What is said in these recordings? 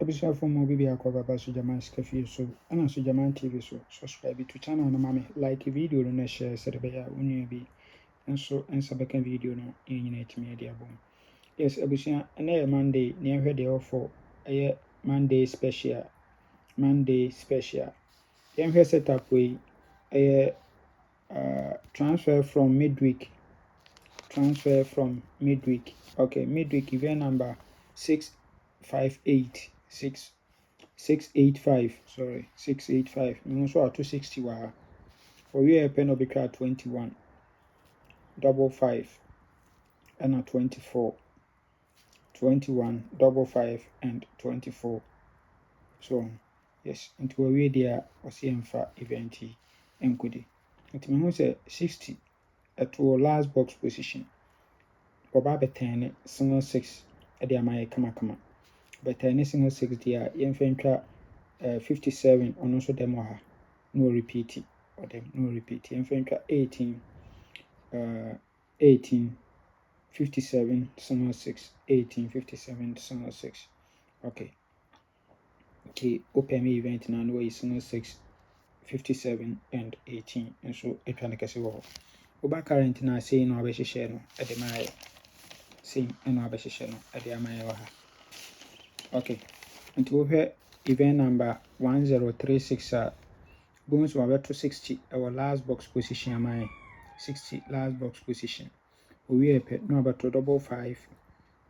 Episode from Mobi Akoba Sujaman Scafi so and Sujaman TV so subscribe to channel no mame like video no share Serbia uni bi and so and Sabakan video no in United Media Boom. Yes, Abusia and Monday near head for a Monday special. Monday special. Yan here set up we a transfer from midweek. Transfer from midweek. Okay, midweek event number 658. 685, sorry, 685. We also have 260 waha. For we a pen of 21, double 5, and a 24, 21, double 5, and 24. So, yes, into a way there was for event and goodie. It means 60 at our last box position. Oba 10, single 6 at the Amaya Kamakama. But 10 single 6 there, infantry 57 on also demoha. No repeat it. Or them no repeat. Infantry 18, 57, summer 6, 18, 57, summer 6. Okay. Open me event now, no is summer 6, 57, and 18. And so, a trying to say, well, Oba current now saying no, I share no at the Maya. Same, and no, I share no at the Amaya. Okay. Until we event number 1036. Bones were to 60, our last box position, my 60 last box position. We are no about double 5,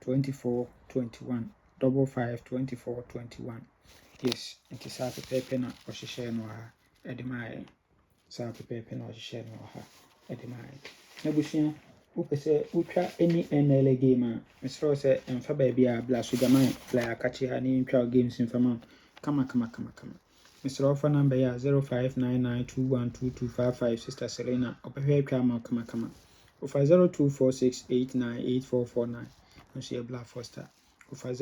24, 21, double 5, 24, 21. Yes, it is half a paper na or share no ha at the mile. South a paper no share no ha at the mile. Nebusian, who say, Utra any NLA gamer, Miss Rose and Fababy are blast with the mind, like a catchy honey in crowd games in Faman. Come. Mr. Offer number 0599212255 Sister Serena Opera Kama Kama Offer 0246898449 and she a Black Foster Offer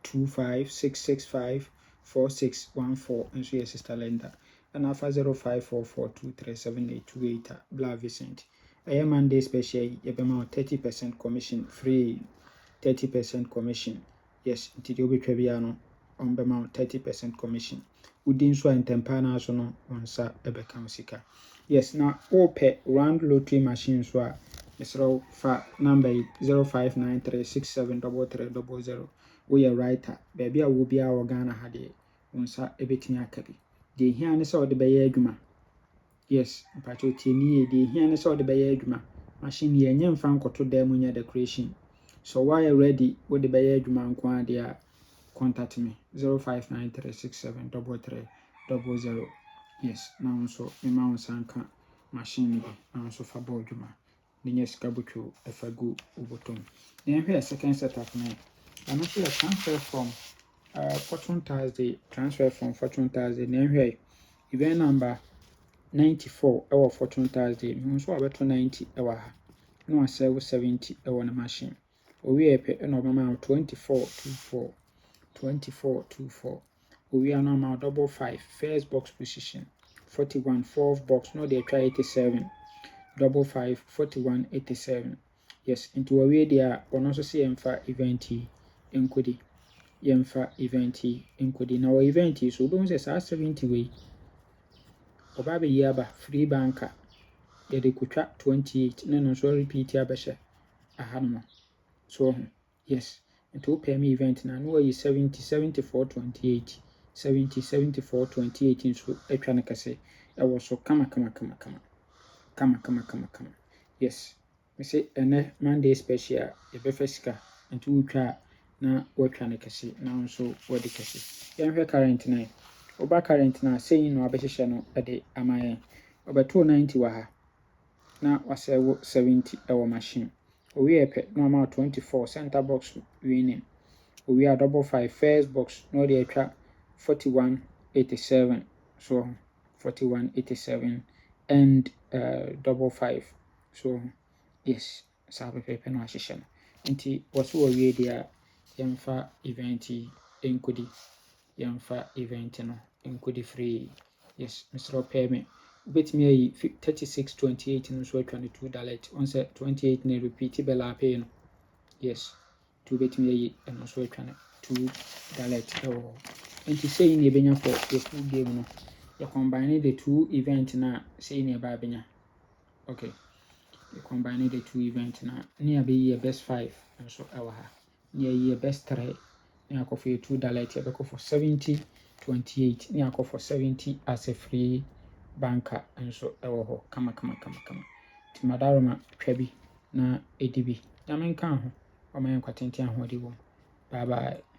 0256654614 and she a Sister Linda and offer 0544237828 Black Vicent. A Monday special yebema 30% commission free 30% commission. Yes, until you be Treviano on Bemount 30% commission. Within so and Tempana so no on sa Ebeka Sika. Yes, now open round lottery machines were Mr. Fa number 0593673300. We are writer, baby. I will be our Ghana had it on sa ebeting akabi. The here saw the Bay Juma. Yes, Patotini, the here saw the Bay Juma. Machine ye and Franco to them in decoration. So while you're ready with the Bay Juma and there, contact me 0593673300. Yes, now so my mount sanka machine now so for Bojuma. The yes Kabucho if I go Ubotum. Then here second setup now. I'm actually a transfer from Fortune Thursday, Then here event number 94 our Fortune Thursday. So I bet 90 our no I sell 70 our machine. We are pay no amount 2424. 2424. We are now double 5 first box position 41 fourth box no they try 87 double 5 41 87. Yes, into a way there one also see emfa event enkudi yemfa event enkudi now event so don't say 70 way obabe yaba free banker they could track 28 no so repeat abeshe ahanmo so yes into pay me event na no is 70 74 28 70 74 28 so etwa na kase e wo so kama yes me say ene Monday special e be fisika into utwa na watwa na kase na so wodi kase yan current na oba current na saying no abehye no e de amaye obeto 90 wa ha na wasewo 70 e wo machine. We are no amount 24 center box winning. We are double 5 first box no they try 4187. So 4187 and double 5. So yes, sabe pepe no ashisha. Nti wasu we there yamfa event enkudi yamfa event no enkudi free. Yes, Mr. Payment. Bet me 3628 no so $22. On say 28 na repeat bella pay no. Yes. nti wobɛtumi ayi ɛno nso atwa no 2 direct ɛwɔ hɔ. Nti sei ne yɛbɛnya for the full game no. You combine the 2 events na sei ne yɛba abɛnya. Okay. You combine the 2 events na ne yɛbɛyi best 5 nso ɛwɔ ha. Ne yɛyi best 3 ne akɔ for 2 direct yɛbɛkɔ for 70-28 ne akɔ for 70 as a free banker nso ɛwɔ hɔ kama. Nti madaroma twa bi na ɛdi bi. Nyame nka ho. Ɔma yɛn kwatenten ahoɔden wɔ mu. Bye bye.